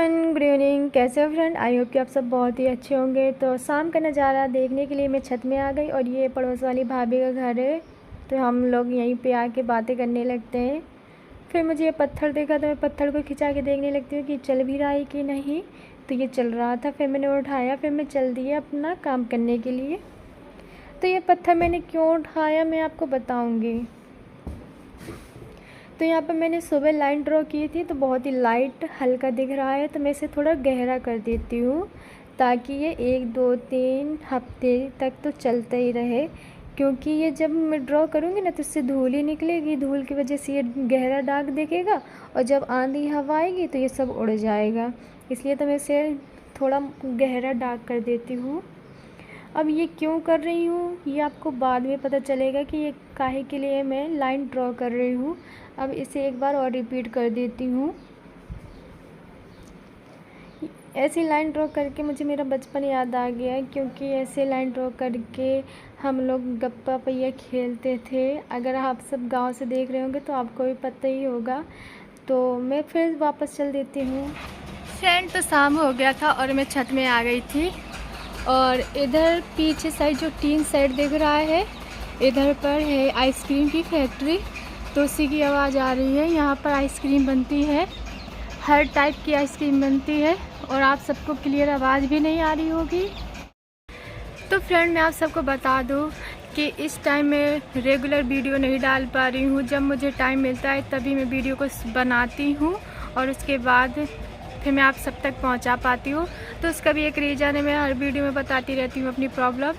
Friend, good evening. कैसे हो friend? I hope कि आप सब बहुत ही अच्छे होंगे। तो शाम का नज़ारा देखने के लिए मैं छत में आ गई और ये पड़ोस वाली भाभी का घर है, तो हम लोग यहीं पे आके बातें करने लगते हैं। फिर मुझे ये पत्थर देखा तो मैं पत्थर को खिंचा के देखने लगती हूँ कि चल भी रहा है कि नहीं। तो ये चल रहा था, फिर मैंने उठाया, फिर मैं चल दी अपना काम करने के लिए। तो ये पत्थर मैंने क्यों उठाया मैं आपको बताऊँगी। तो यहाँ पर मैंने सुबह लाइन ड्रॉ की थी, तो बहुत ही लाइट हल्का दिख रहा है, तो मैं इसे थोड़ा गहरा कर देती हूँ ताकि ये 1 2 3 हफ्ते तक तो चलता ही रहे। क्योंकि ये जब मैं ड्रॉ करूँगी ना तो इससे धूल ही निकलेगी, धूल की वजह से ये गहरा दाग दिखेगा और जब आंधी हवा आएगी तो ये सब उड़ जाएगा। इसलिए तो मैं इसे थोड़ा गहरा दाग कर देती हूँ। अब ये क्यों कर रही हूँ ये आपको बाद में पता चलेगा कि ये काहे के लिए मैं लाइन ड्रॉ कर रही हूँ। अब इसे एक बार और रिपीट कर देती हूँ। ऐसी लाइन ड्रॉ करके मुझे मेरा बचपन याद आ गया, क्योंकि ऐसे लाइन ड्रॉ करके हम लोग गप्पा पहिया खेलते थे। अगर आप सब गांव से देख रहे होंगे तो आपको भी पता ही होगा। तो मैं फिर वापस चल देती हूँ। फ्रेंड, तो शाम हो गया था और मैं छत में आ गई थी और इधर पीछे साइड जो टीन साइड दिख रहा है, इधर पर है आइसक्रीम की फैक्ट्री, तो उसी की आवाज़ आ रही है। यहाँ पर आइसक्रीम बनती है, हर टाइप की आइसक्रीम बनती है और आप सबको क्लियर आवाज़ भी नहीं आ रही होगी। तो फ्रेंड, मैं आप सबको बता दूँ कि इस टाइम मैं रेगुलर वीडियो नहीं डाल पा रही हूँ। जब मुझे टाइम मिलता है तभी मैं वीडियो को बनाती हूँ और उसके बाद फिर मैं आप सब तक पहुंचा पाती हूँ। तो उसका भी एक रीज़न है, मैं हर वीडियो में बताती रहती हूँ अपनी प्रॉब्लम।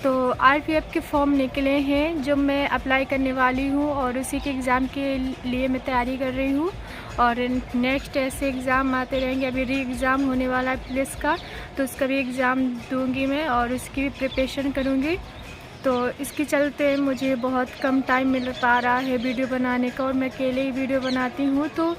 तो आरपीएफ के फॉर्म निकले हैं जो मैं अप्लाई करने वाली हूँ और उसी के एग्ज़ाम के लिए मैं तैयारी कर रही हूँ। और नेक्स्ट ऐसे एग्ज़ाम आते रहेंगे। अभी री एग्ज़ाम होने वाला है पुलिस का, तो उसका भी एग्ज़ाम दूँगी मैं और उसकी भी प्रिपरेशन करूँगी। तो इसके चलते मुझे बहुत कम टाइम मिल पा रहा है वीडियो बनाने का और मैं अकेले ही वीडियो बनाती हूँ, तो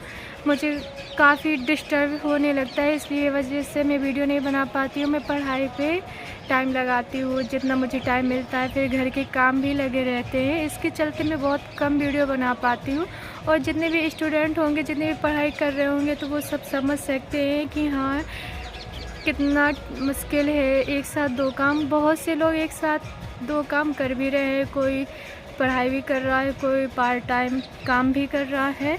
मुझे काफ़ी डिस्टर्ब होने लगता है। इसलिए वजह से मैं वीडियो नहीं बना पाती हूँ। मैं पढ़ाई पे टाइम लगाती हूँ जितना मुझे टाइम मिलता है, फिर घर के काम भी लगे रहते हैं। इसके चलते मैं बहुत कम वीडियो बना पाती हूँ। और जितने भी स्टूडेंट होंगे, जितने भी पढ़ाई कर रहे होंगे, तो वो सब समझ सकते हैं कि हाँ कितना मुश्किल है एक साथ दो काम। बहुत से लोग एक साथ दो काम कर भी रहे हैं, कोई पढ़ाई भी कर रहा है, कोई पार्ट टाइम काम भी कर रहा है।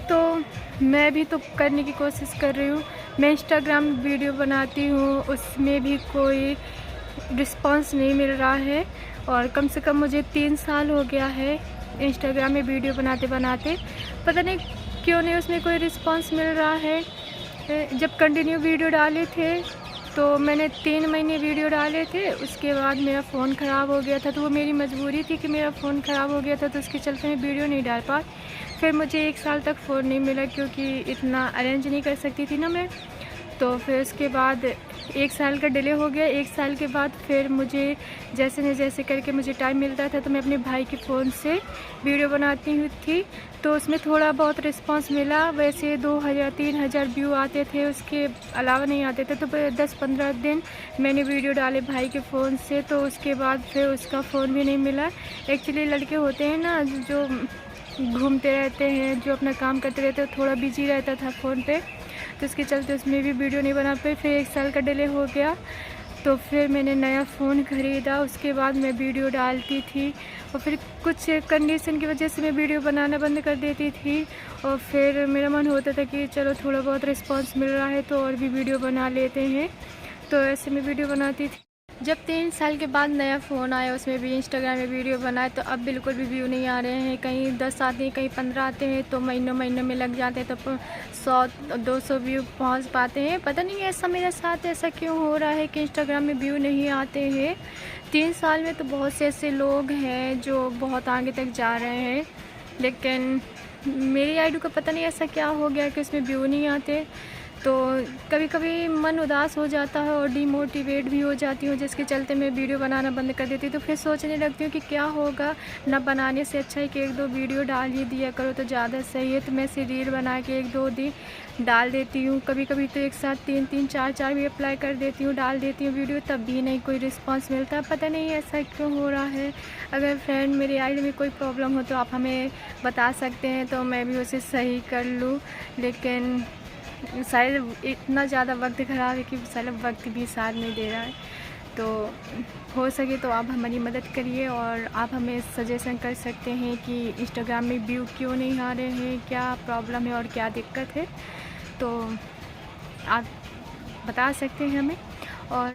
तो मैं भी तो करने की कोशिश कर रही हूँ। मैं इंस्टाग्राम वीडियो बनाती हूँ, उसमें भी कोई रिस्पांस नहीं मिल रहा है और कम से कम मुझे 3 साल हो गया है इंस्टाग्राम में वीडियो बनाते बनाते। पता नहीं क्यों नहीं उसमें कोई रिस्पांस मिल रहा है। जब कंटिन्यू वीडियो डाले थे तो मैंने 3 महीने वीडियो डाले थे, उसके बाद मेरा फ़ोन ख़राब हो गया था। तो वो मेरी मजबूरी थी कि मेरा फ़ोन ख़राब हो गया था, तो उसके चलते मैं वीडियो नहीं डाल पाई। फिर मुझे 1 साल तक फ़ोन नहीं मिला, क्योंकि इतना अरेंज नहीं कर सकती थी ना मैं। तो फिर उसके बाद 1 साल का डिले हो गया। 1 साल के बाद फिर मुझे जैसे न जैसे करके मुझे टाइम मिलता था तो मैं अपने भाई के फ़ोन से वीडियो बनाती हुई थी। तो उसमें थोड़ा बहुत रिस्पांस मिला। वैसे 2000-3000 व्यू आते थे, उसके अलावा नहीं आते थे। तो 10-15 दिन मैंने वीडियो डाले भाई के फ़ोन से, तो उसके बाद फिर उसका फ़ोन भी नहीं मिला। एक्चुअली लड़के होते हैं ना जो घूमते रहते हैं, जो अपना काम करते रहते हैं, थोड़ा बिजी रहता था फ़ोन पे, तो इसके चलते उसमें भी वीडियो नहीं बना पाई। फिर 1 साल का डिले हो गया, तो फिर मैंने नया फ़ोन ख़रीदा। उसके बाद मैं वीडियो डालती थी और फिर कुछ कंडीशन की वजह से मैं वीडियो बनाना बंद कर देती थी। और फिर मेरा मन होता था कि चलो थोड़ा बहुत रिस्पांस मिल रहा है तो और भी वीडियो बना लेते हैं, तो ऐसे मैं वीडियो बनाती थी। जब 3 साल के बाद नया फ़ोन आया, उसमें भी इंस्टाग्राम में वीडियो बनाए, तो अब बिल्कुल भी व्यू नहीं आ रहे हैं। कहीं 10 आते हैं, कहीं 15 आते हैं, तो महीनों में लग जाते हैं, तो 100-200 व्यू पहुंच पाते हैं। पता नहीं ऐसा मेरे साथ ऐसा क्यों हो रहा है कि इंस्टाग्राम में व्यू नहीं आते हैं। 3 साल में तो बहुत से ऐसे लोग हैं जो बहुत आगे तक जा रहे हैं, लेकिन मेरी आईडी को पता नहीं ऐसा क्या हो गया कि उसमें व्यू नहीं आते। तो कभी कभी मन उदास हो जाता है और डीमोटिवेट भी हो जाती हूँ, जिसके चलते मैं वीडियो बनाना बंद कर देती हूँ। तो फिर सोचने लगती हूँ कि क्या होगा, ना बनाने से अच्छा है कि 1-2 वीडियो डाल ही दिया करो तो ज़्यादा सही है। तो मैं ऐसे रील बना के 1-2 दिन डाल देती हूँ। कभी कभी तो एक साथ 3-3 4-4 भी अप्लाई कर देती हूँ, डाल देती हूँ वीडियो, तब भी नहीं कोई रिस्पॉन्स मिलता। पता नहीं ऐसा क्यों हो रहा है। अगर फ्रेंड मेरी आईडी में कोई प्रॉब्लम हो तो आप हमें बता सकते हैं, तो मैं भी उसे सही कर लूँ। लेकिन शायद इतना ज़्यादा वक्त ख़राब है कि शायद वक्त भी साथ नहीं दे रहा है। तो हो सके तो आप हमारी मदद करिए और आप हमें सजेशन कर सकते हैं कि इंस्टाग्राम में व्यू क्यों नहीं आ रहे हैं, क्या प्रॉब्लम है और क्या दिक्कत है, तो आप बता सकते हैं हमें। और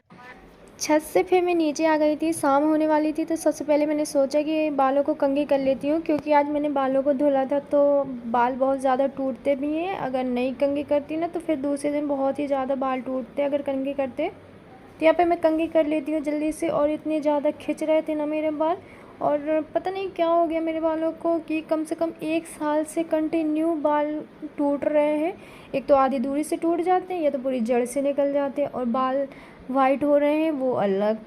छत से फिर मैं नीचे आ गई थी, शाम होने वाली थी, तो सबसे पहले मैंने सोचा कि बालों को कंघी कर लेती हूँ, क्योंकि आज मैंने बालों को धुला था तो बाल बहुत ज़्यादा टूटते भी हैं। अगर नहीं कंघी करती ना तो फिर दूसरे दिन बहुत ही ज़्यादा बाल टूटते अगर कंघी करते। तो यहाँ पे मैं कंघी कर लेती हूँ जल्दी से। और इतने ज़्यादा खिंच रहे थे ना मेरे बाल, और पता नहीं क्या हो गया मेरे बालों को कि कम से कम 1 साल से कंटिन्यू बाल टूट रहे हैं। एक तो आधी दूरी से टूट जाते हैं या तो पूरी जड़ से निकल जाते हैं, और बाल वाइट हो रहे हैं वो अलग।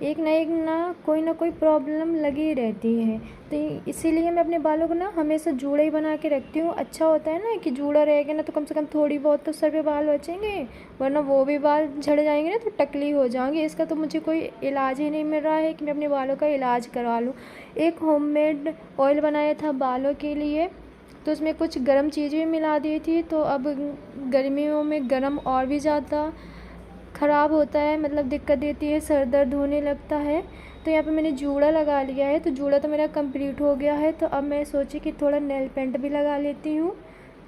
एक ना कोई प्रॉब्लम लगी रहती है। तो इसीलिए मैं अपने बालों को ना हमेशा जूड़ा ही बना के रखती हूँ। अच्छा होता है ना कि जूड़ा रहेगा ना तो कम से कम थोड़ी बहुत तो सर पे बाल बचेंगे, वरना वो भी बाल झड़ जाएंगे ना तो टकली हो जाएंगे। इसका तो मुझे कोई इलाज ही नहीं मिल रहा है कि मैं अपने बालों का इलाज करवा लूँ। एक होममेड ऑयल बनाया था बालों के लिए, तो उसमें कुछ गर्म चीज़ें भी मिला दी थी। तो अब गर्मियों में गर्म और भी ज़्यादा ख़राब होता है, मतलब दिक्कत देती है, सर दर्द होने लगता है। तो यहाँ पे मैंने जूड़ा लगा लिया है, तो जूड़ा तो मेरा कंप्लीट हो गया है। तो अब मैं सोची कि थोड़ा नेल पेंट भी लगा लेती हूँ।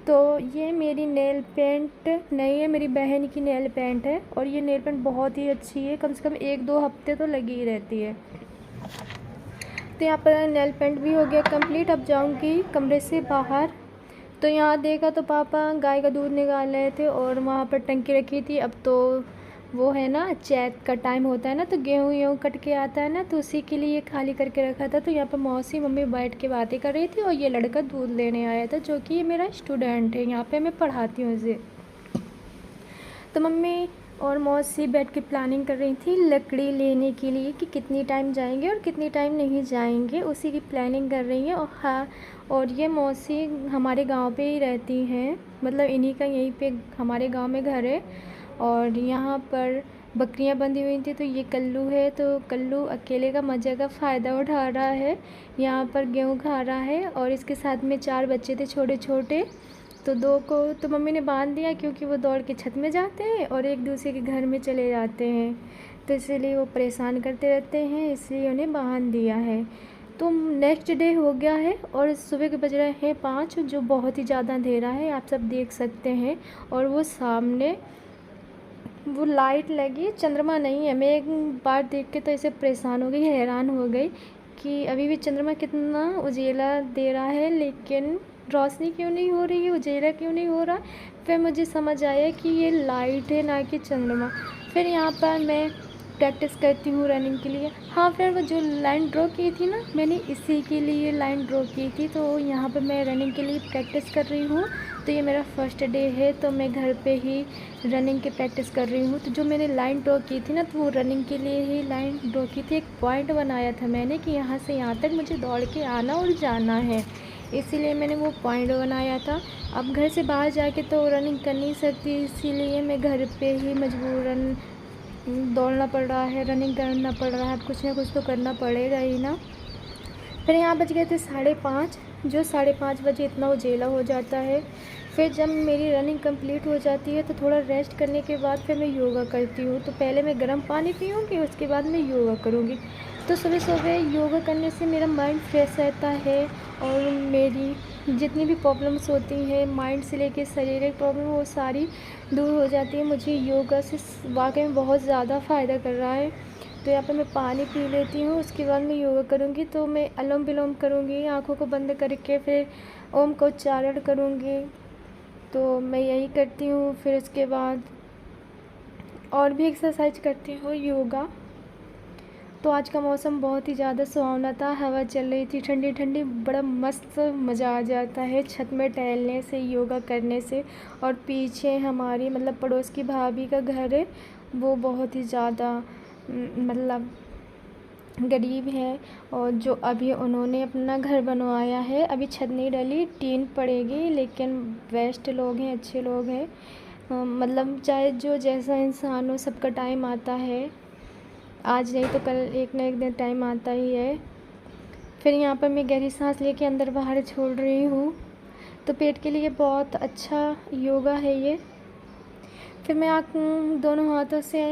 तो ये मेरी नेल पेंट नहीं है, मेरी बहन की नेल पेंट है, और ये नेल पेंट बहुत ही अच्छी है, कम से कम 1-2 हफ्ते तो लगी ही रहती है। तो यहाँ पर नेल पेंट भी हो गया कंप्लीट। अब जाऊँगी कमरे से बाहर। तो यहाँ देखा तो पापा गाय का दूध निकाल रहे थे और वहाँ पर टंकी रखी थी। अब तो वो है ना, चैत का टाइम होता है ना, तो गेहूँ कट के आता है ना, तो उसी के लिए खाली करके रखा था। तो यहाँ पर मौसी मम्मी बैठ के बातें कर रही थी और ये लड़का दूध लेने आया था, जो कि ये मेरा स्टूडेंट है, यहाँ पे मैं पढ़ाती हूँ इसे। तो मम्मी और मौसी बैठ के प्लानिंग कर रही थी लकड़ी लेने के लिए कि कितनी टाइम जाएंगे और कितनी टाइम नहीं जाएंगे, उसी की प्लानिंग कर रही हैं। और हाँ, और ये मौसी हमारे गांव पे ही रहती हैं, मतलब इन्हीं का यहीं पे हमारे गांव में घर है। और यहाँ पर बकरियां बंधी हुई थी, तो ये कल्लू है, तो कल्लू अकेले का मज़े का फ़ायदा उठा रहा है, यहाँ पर गेहूँ खा रहा है। और इसके साथ में 4 बच्चे थे छोटे छोटे, तो 2 को तो मम्मी ने बांध दिया, क्योंकि वो दौड़ के छत में जाते हैं और एक दूसरे के घर में चले जाते हैं, तो इसीलिए वो परेशान करते रहते हैं, इसलिए उन्हें बांध दिया है। तो नेक्स्ट डे हो गया है और सुबह के बज रहे हैं 5, जो बहुत ही ज़्यादा अंधेरा है, आप सब देख सकते हैं। और वो सामने वो लाइट लगी, चंद्रमा नहीं है। मैं एक बार देख के तो ऐसे परेशान हो गई, हैरान हो गई कि अभी भी चंद्रमा कितना उजेला दे रहा है, लेकिन रोशनी क्यों नहीं हो रही है, उजेला क्यों नहीं हो रहा। फिर मुझे समझ आया कि ये लाइट है ना कि चंद्रमा। फिर यहाँ पर मैं प्रैक्टिस करती हूँ रनिंग के लिए। हाँ फ्रेंड, वो जो लाइन ड्रॉ की थी ना, मैंने इसी के लिए लाइन ड्रॉ की थी। तो यहाँ पर मैं रनिंग के लिए प्रैक्टिस कर रही हूँ। तो ये मेरा फर्स्ट डे है, तो मैं घर पे ही रनिंग की प्रैक्टिस कर रही हूँ। तो जो मैंने लाइन ड्रॉ की थी ना, तो वो रनिंग के लिए ही लाइन ड्रॉ की थी। एक पॉइंट बनाया था मैंने कि यहाँ से यहाँ तक मुझे दौड़ के आना और जाना है, इसीलिए मैंने वो पॉइंट बनाया था। अब घर से बाहर जाके तो रनिंग कर नहीं सकती, इसीलिए मैं घर पे ही मजबूरन दौड़ना पड़ रहा है, रनिंग करना पड़ रहा है। अब कुछ ना कुछ तो करना पड़ेगा ही ना। फिर यहाँ बज गए थे 5:30, जो 5:30 बजे इतना उजेला हो जाता है। फिर जब मेरी रनिंग कंप्लीट हो जाती है तो थोड़ा रेस्ट करने के बाद फिर मैं योगा करती हूँ। तो पहले मैं गर्म पानी पीऊँगी, उसके बाद मैं योगा करूँगी। तो सुबह सुबह योगा करने से मेरा माइंड फ्रेश रहता है, और मेरी जितनी भी प्रॉब्लम्स होती हैं, माइंड से लेके शारीरिक प्रॉब्लम, वो सारी दूर हो जाती है। मुझे योगा से वाकई में बहुत ज़्यादा फ़ायदा कर रहा है। तो यहाँ पे मैं पानी पी लेती हूँ, उसके बाद मैं योगा करूँगी। तो मैं अनुलोम विलोम करूँगी आँखों को बंद करके, फिर ओम का उच्चारण करूँगी। तो मैं यही करती हूँ। फिर उसके बाद और भी एक्सरसाइज करती हूँ, योगा। तो आज का मौसम बहुत ही ज़्यादा सुहावना था, हवा चल रही थी ठंडी ठंडी, बड़ा मस्त मज़ा आ जाता है छत में टहलने से, योगा करने से। और पीछे हमारी मतलब पड़ोस की भाभी का घर है, वो बहुत ही ज़्यादा मतलब गरीब है, और जो अभी उन्होंने अपना घर बनवाया है, अभी छत नहीं डली, टीन पड़ेगी, लेकिन बेस्ट लोग हैं, अच्छे लोग हैं। मतलब चाहे जो जैसा इंसान हो, सबका टाइम आता है, आज नहीं तो कल एक ना एक दिन टाइम आता ही है। फिर यहाँ पर मैं गहरी सांस लेके अंदर बाहर छोड़ रही हूँ। तो पेट के लिए बहुत अच्छा योगा है ये। फिर मैं दोनों हाथों से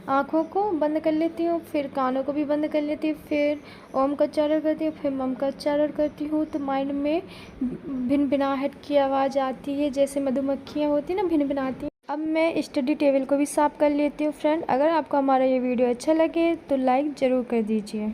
आँखों को बंद कर लेती हूँ, फिर कानों को भी बंद कर लेती हूँ, फिर ओम का उच्चारण करती हूँ, फिर मम का उच्चारण करती हूँ। तो माइंड में भिनभिनाहट की आवाज़ आती है, जैसे मधुमक्खियाँ होती हैं ना, भिनभिनाती हैं। अब मैं स्टडी टेबल को भी साफ़ कर लेती हूँ। फ्रेंड, अगर आपको हमारा ये वीडियो अच्छा लगे तो लाइक ज़रूर कर दीजिए।